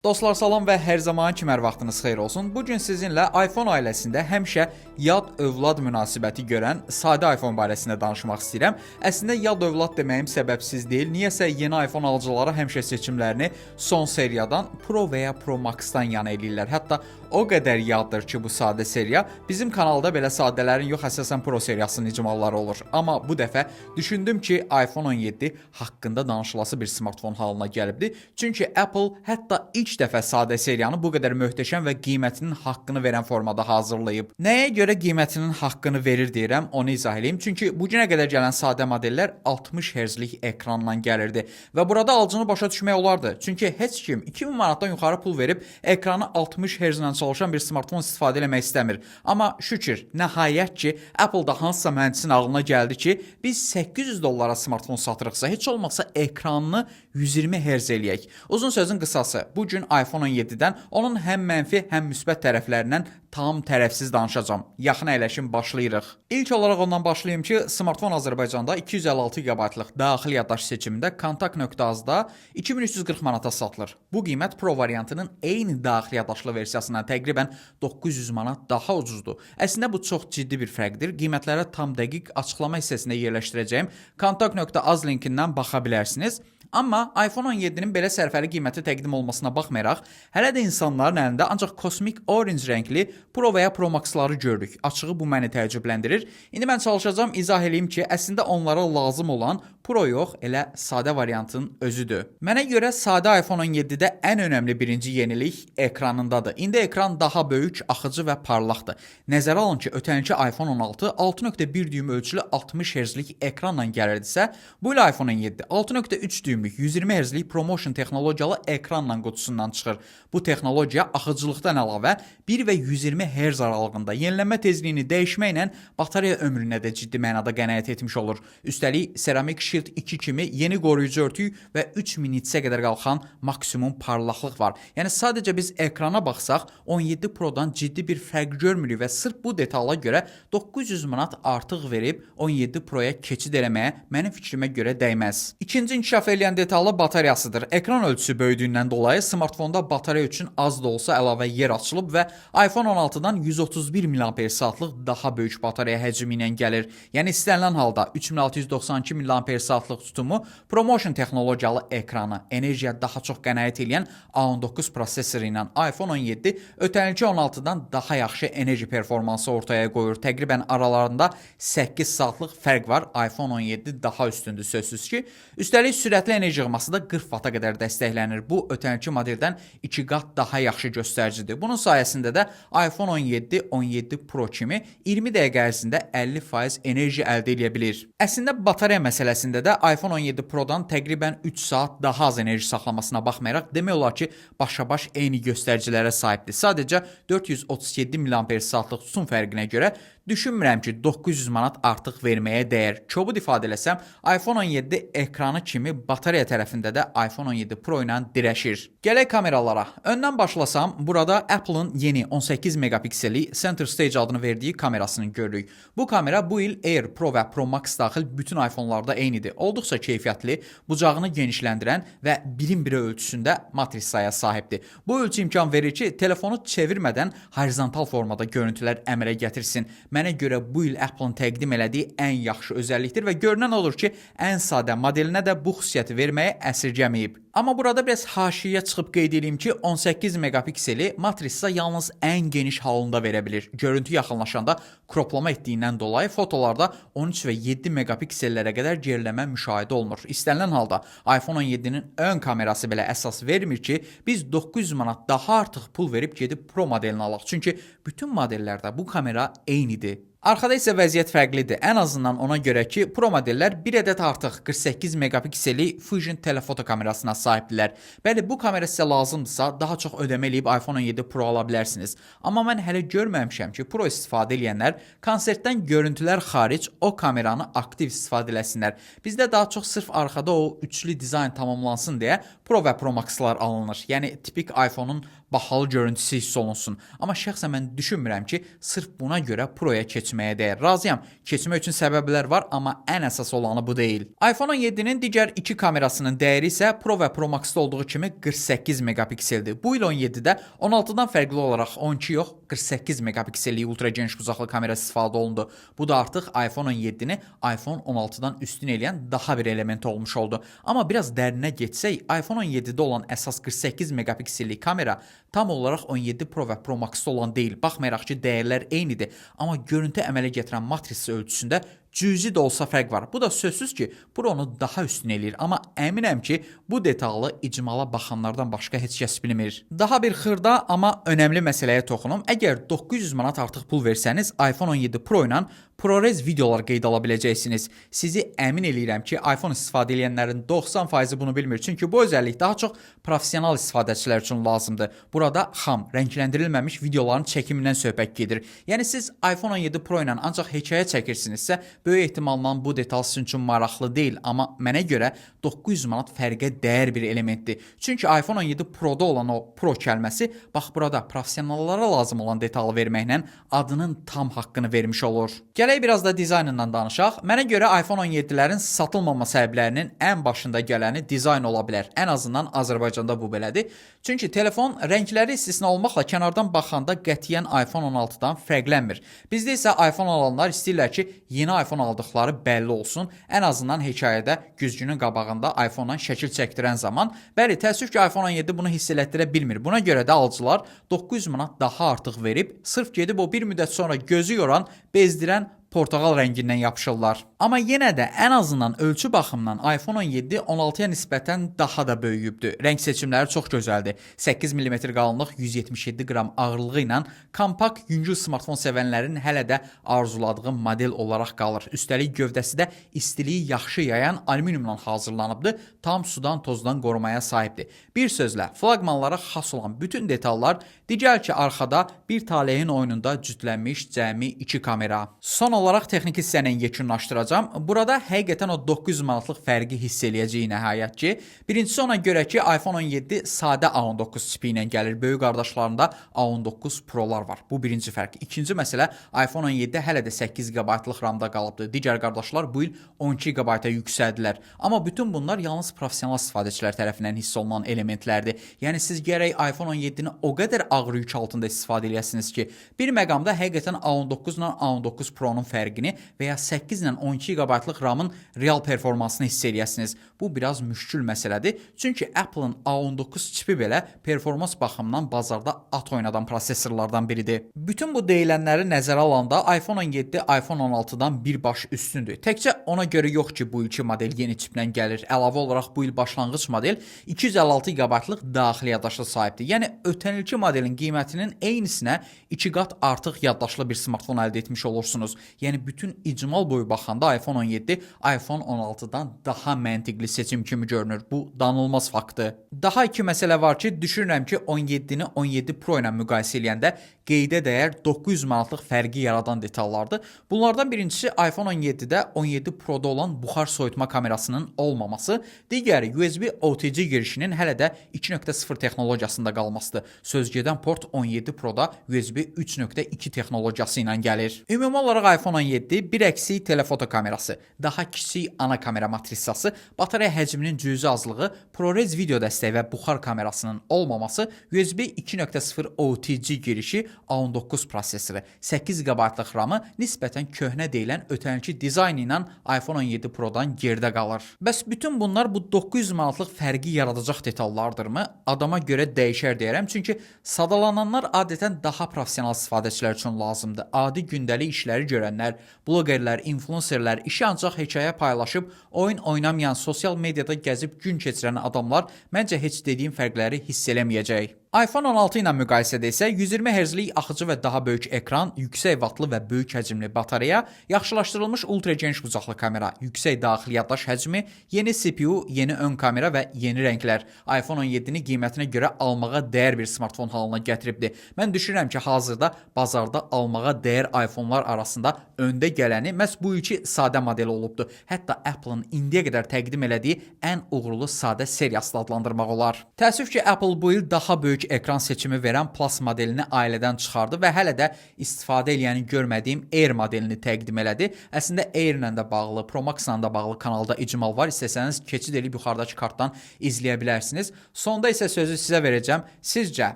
Dostlar salam və hər zaman kimi hər vaxtınız xeyir olsun. Bugün sizinlə iPhone ailəsində həmişə yad-övlad münasibəti görən sadə iPhone barəsində danışmaq istəyirəm. Əslində yad-övlad deməyim səbəbsiz deyil. Niyəsə yeni iPhone alıcıları həmişə seçimlərini son seriyadan Pro və ya Pro Max-dan yana eləyirlər. Hətta o qədər yaddır ki, bu sadə seriya bizim kanalda belə sadələrin yox, əsasən Pro seriyasının icmalları olur. Amma bu dəfə düşündüm ki, iPhone 17 haqqında danışılası bir smartfon halına gəlibdi. Çünki Apple hətta ilk dəfə sadə seriyanı bu qədər möhtəşəm və qiymətinin haqqını verən formada hazırlayıb. Nəyə görə qiymətinin haqqını verir deyirəm, onu izah edeyim. Çünki bu günə qədər gələn sadə modellər 60 Hz-lik ekranla gəlirdi və burada alıcını başa düşmək olardı. Çünki heç kim 2000 manatdan yuxarı pul verib ekranı 60 Hz ilə çalışan bir smartfon istifadə etmək istəmir. Amma şükür, nəhayət ki, Apple-da hansısa mühəndisin ağlına gəldi ki, biz 800 dollara smartfon satırıqsa, heç olmasa ekranını 120 Hz eləyək. Uzun sözün qısası, bu gün iPhone 17-dən onun həm mənfi, həm müsbət tərəflərindən tam tərəfsiz danışacağam. Yaxın əyləşin başlayırıq. İlk olaraq ondan başlayım ki, smartfon Azərbaycanda 256 GB-lıq daxili yaddaş seçimində kontakt.az-da 2340 manata satılır. Bu qiymət Pro variantının eyni daxili yaddaşlı versiyasından təqribən 900 manat daha ucuzdur. Əslində bu çox ciddi bir fərqdir. Qiymətlərə tam dəqiq açıqlama hissəsində yerləşdirəcəyim kontakt.az linkindən baxa bilərsiniz. Amma iPhone 17-nin belə sərfəli qiyməti təqdim olmasına baxmayaraq, hələ də insanların əlində ancaq kosmik orange rəngli Pro və ya Pro Max-ları görürük. Açığı bu məni təəccübləndirir. İndi mən çalışacağam izah edeyim ki, əslində onlara lazım olan Pro yox, elə sadə variantın özüdür. Mənə görə sadə iPhone 17-də ən önəmli birinci yenilik ekranındadır. İndi ekran daha böyük, axıcı və parlaqdır. Nəzərə alın ki, ötənki iPhone 16 6.1 düym ölçülü 60 Hz-lik ekranla gəlirdisə, bu il iPhone 17 6.3 düymlük 120 Hz-lik ProMotion texnologiyalı ekranla qutusundan çıxır. Bu texnologiya axıcılıqdan əlavə 1 və 120 Hz aralığında yenilənmə tezliyini dəyişməklə batareya ömrünə də ciddi mənada qənaət etmiş olur. Üstəlik, Ceramic Shield 2 kimi yeni qoruyucu örtük və 3000 nitsə qədər qalxan maksimum parlaqlıq var. Yəni sadəcə biz ekrana baxsaq 17 Pro-dan ciddi bir fərq görmürük və sırf bu detala görə 900 manat artıq verib 17 Pro-ya keçid eləməyə mənim fikrimə görə dəyməz. İkinci inkişaf edən detallı batareyasıdır. Ekran ölçüsü böyüdüyündən dolayı smartfonda batareya üçün az da olsa əlavə yer açılıb və iPhone 16-dan 131 mAh-lıq daha böyük batareya həcmi ilə gəlir. Yəni istənilən halda 3692 mAh-lıq tutumu, ProMotion texnologiyalı ekranı, enerjiyə daha çox qənaət edən A19 prosesoru ilə iPhone 17 ötənki 16-dan daha yaxşı enerji performansı ortaya qoyur. Təqribən aralarında 8 saatlıq fərq var. iPhone 17 daha üstündür sözsüz ki. Üstəlik sürətli enerji yığması da 40 Watt-a qədər dəstəklənir. Bu ötənki modeldən 2 qat daha yaxşı göstəricidir. Bunun sayəsində də iPhone 17, 17 Pro kimi 20 dəqiqə ərzində 50% enerji əldə edə bilir. Əslində batareya məsələsində də iPhone 17 Pro-dan təqribən 3 saat daha az enerji saxlamasına baxmayaraq demək olar ki, başa-baş eyni göstəricilərə sahibdir. Sadəcə 437 mAh-lıq tutum fərqinə görə düşünmürəm ki, 900 manat artıq verməyə dəyər. Kobud ifadə eləsəm, iPhone 17 ekranı kimi batareya tərəfində də iPhone 17 Pro ilə dirəşir. Gələk kameralara. Öndən başlasam, burada Apple-ın yeni 18 megapikselli Center Stage adını verdiyi kamerasını görürük. Bu kamera bu il Air, Pro və Pro Max daxil bütün iPhone-larda eynidir. Olduqca keyfiyyətli, bucağını genişləndirən və 1/1 ölçüsündə matrisaya sahibdir. Bu ölçü imkan verir ki, telefonu çevirmədən horizontal formada görüntülər əmələ gətirsin. Mənə görə bu il Apple-ın təqdim elədiyi ən yaxşı özəllikdir və görünən olur ki, ən sadə modelinə də bu xüsusiyyəti verməyə əsirgəməyib. Amma burada biraz haşiyə çıxıb qeyd edeyim ki, 18 megapikseli matrisa yalnız ən geniş halında verə bilir. Görüntü yaxınlaşanda kroplama etdiyindən dolayı fotolarda 13 və 7 megapiksellərə qədər geriləmə müşahidə olunur. İstənilən halda iPhone 17-nin ön kamerası belə əsas vermir ki, biz 900 manat daha artıq pul verib gedib Pro modelini alaq. Çünki bütün modellərdə bu kamera eynidir. Arxada isə vəziyyət fərqlidir. Ən azından ona görə ki, Pro modellər bir ədəd artıq 48 megapikseli Fusion telefoto kamerasına sahibdirlər. Bəli, bu kamera sizə lazımdırsa, daha çox ödəmə eləyib iPhone 17 Pro ala bilərsiniz. Amma mən hələ görməmişəm ki, Pro istifadə edənlər konsertdən görüntülər xaric o kameranı aktiv istifadə eləsinlər. Bizdə daha çox sırf arxada o üçlü dizayn tamamlansın deyə Pro və Pro Max-lar alınır. Yəni tipik iPhone-un bahalı görüntüsü hiss olunsun. Amma şəxsən mən düşünmürəm ki, sırf buna görə Pro-ya keçid keçməyə dəyər. Razıyam, keçmək üçün səbəblər var, amma ən əsas olanı bu deyil. iPhone 17-nin digər 2 kamerasının dəyəri isə Pro və Pro Max-da olduğu kimi 48 megapikseldir. Bu il 17-də 16-dan fərqli olaraq 12 yox, 48 megapiksellik ultra geniş bucaqlı kamera istifadə olundu. Bu da artıq iPhone 17-ni iPhone 16-dan üstün eləyən daha bir element olmuş oldu. Amma biraz dərinə getsək, iPhone 17-də olan əsas 48 megapiksellik kamera tam olaraq 17 Pro və Pro Max-da olan deyil. Baxmayaraq ki, dəyərlər eynidir, amma görüntü əmələ gətirən matrisi ölçüsündə cüzi də olsa fərq var. Bu da sözsüz ki, Pro-nu daha üstün eləyir, amma əminəm ki, bu detallı icmala baxanlardan başqa heç kəs bilmir. Daha bir xırda, amma önəmli məsələyə toxunum. Əgər 900 manat artıq pul versəniz, iPhone 17 Pro ilə ProRes videolar qeydə ala biləcəksiniz. Sizi əmin eləyirəm ki, iPhone istifadə edənlərin 90%-i bunu bilmir. Çünki bu özəllik daha çox professional istifadəçilər üçün lazımdır. Burada xam, rəngləndirilməmiş videoların çəkimindən söhbət gedir. Yəni siz iPhone 17 Pro ilə ancaq hekayə çəkirsinizsə, böyük ehtimalla bu detal sizin üçün maraqlı deyil, amma mənə görə 900 manat fərqə dəyər bir elementdir. Çünki iPhone 17 Pro-da olan o Pro kəlməsi bax burada professionallara lazım olan detalı verməklə adının tam haqqını vermiş olur. Gələk biraz da dizaynından danışaq. Mənə görə iPhone 17-lərin satılmama səbəblərinin ən başında gələni dizayn ola bilər. Ən azından Azərbaycanda bu belədir. Çünki telefon rəngləri istisna olmaqla kənardan baxanda qətiyyən iPhone 16-dan fərqlənmir. Bizdə isə iPhone alanlar istəyirlər ki, yeni iPhone aldıqları bəlli olsun. Ən azından hekayədə güzgünün qabağında iPhone-dan şəkil çəkdirən zaman. Bəli, təəssüf ki, iPhone 17 bunu hiss elətdirə bilmir. Buna görə də alıcılar 900 manat daha artıq verib, sırf gedib o bir müddət sonra gözü yoran, bezdirən portağal rəngindən yapışırlar. Amma yenə də ən azından ölçü baxımından iPhone 17 16-ya nisbətən daha da böyüyübdür. Rəng seçimləri çox gözəldir. 8 mm qalınlıq, 177 qram ağırlığı ilə kompakt, yüngül smartfon sevənlərin hələ də arzuladığı model olaraq qalır. Üstəlik gövdəsi də istiliyi yaxşı yayan alüminiumdan hazırlanıbdır. Tam sudan, tozdan qorumaya sahibdir. Bir sözlə, flaqmanlara xas olan bütün detallar, digər ki, arxada bir taleyin oyununda cütlənmiş cəmi 2 kamera. Son olaraq texniki hissəni yekunlaşdıracağam. Burada həqiqətən o 900 manatlıq fərqi hiss eləyəcəyik nəhayət ki. Birincisi ona görə ki, iPhone 17 sadə A19 çipi ilə gəlir. Böyük qardaşlarında A19 Pro'lar var. Bu birinci fərq. İkinci məsələ, iPhone 17 hələ də 8 GB-lıq RAM-da qalıbdır. Digər qardaşlar bu il 12 GB-a yüksəldilər. Amma bütün bunlar yalnız professional istifadəçilər tərəfindən hiss olunan elementlərdir. Yəni siz gərək iPhone 17-ni o qədər ağır yük altında istifadə edəsiniz ki, bir məqamda həqiqətən A19 ilə A19 Pro-nun fərqini və ya 8 ilə 12 GB-lıq RAM-ın real performansını hiss eləyəsiniz. Bu biraz müşkül məsələdir. Çünki Apple-ın A19 çipi belə performans baxımından bazarda at oynadan prosesorlardan biridir. Bütün bu deyilənləri nəzərə alanda iPhone 17 iPhone 16-dan birbaş üstündür. Təkcə ona görə yox ki, bu ilki model yeni çiplə gəlir. Əlavə olaraq bu il başlanğıc model 256 GB-lıq daxili yaddaşa sahibdir. Yəni ötən ilki modelin qiymətinin eynisinə 2 qat artıq yaddaşlı bir smartfon əldə etmiş olursunuz. Yəni bütün icmal boyu baxanda iPhone 17 iPhone 16-dan daha məntiqli seçim kimi görünür. Bu danılmaz faktdır. Daha iki məsələ var ki, düşünürəm ki, 17-ni 17 Pro ilə müqayisə edəndə qeydə dəyər 900 manatlıq fərqi yaradan detallardır. Bunlardan birincisi iPhone 17-də 17 Pro-da olan buxar soyutma kamerasının olmaması, digəri USB OTG girişinin hələ də 2.0 texnologiyasında qalmasıdır. Sözgedən port 17 Pro-da USB 3.2 texnologiyası ilə gəlir. Ümumi olaraq iPhone 17 bir əksik telefoto kamerası, daha kiçik ana kamera matrisası, batarya həcminin cüzi azlığı, ProRes video dəstəyi və buxar kamerasının olmaması, USB 2.0 OTG girişi, A19 prosesoru, 8 GB-lıq RAM-ı nisbətən köhnə deyilən ötənki dizayn ilə iPhone 17 Pro-dan geridə qalır. Bəs bütün bunlar bu 900 manatlıq fərqi yaradacaq detallardırmı? Adama görə dəyişər deyərəm, çünki sadalananlar adətən daha professional istifadəçilər üçün lazımdır. Adi gündəlik işləri görənlər, bloqerlər, influencerlər, işi ancaq hekayə paylaşıb, oyun oynamayan, sosial mediada gəzib gün keçirən adamlar məncə heç dediyim fərqləri hiss eləməyəcək. iPhone 16 ilə müqayisədə isə 120 Hz-lik axıcı və daha böyük ekran, yüksək vatlı və böyük həcmli batarya, yaxşılaşdırılmış ultra geniş bucaqlı kamera, yüksək daxili yaddaş həcmi, yeni CPU, yeni ön kamera və yeni rənglər iPhone 17-ni qiymətinə görə almağa dəyər bir smartfon halına gətiribdir. Mən düşünürəm ki, hazırda bazarda almağa dəyər iPhone-lar arasında öndə gələni məhz bu ilki sadə model olubdur. Hətta Apple-ın indiyə qədər təqdim elədiyi ən uğurlu sadə seriyasını adlandırmaq olar. Təəssüf ki, Apple bu il daha böyük böyük ekran seçimi verən Plus modelini ailədən çıxardı və hələ də istifadə edəni görmədiyim Air modelini təqdim elədi. Əslində Air ilə də bağlı, Pro Max ilə də bağlı kanalda icmal var. İstəsəniz keçid edib yuxarıdakı kartdan izləyə bilərsiniz. Sonda isə sözü sizə verəcəm. Sizcə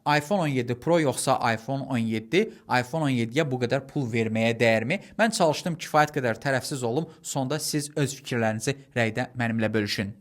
iPhone 17 Pro yoxsa iPhone 17, iPhone 17-yə bu qədər pul verməyə dəyərmi? Mən çalışdım kifayət qədər tərəfsiz olum. Sonda siz öz fikirlərinizi rəydə mənimlə bölüşün.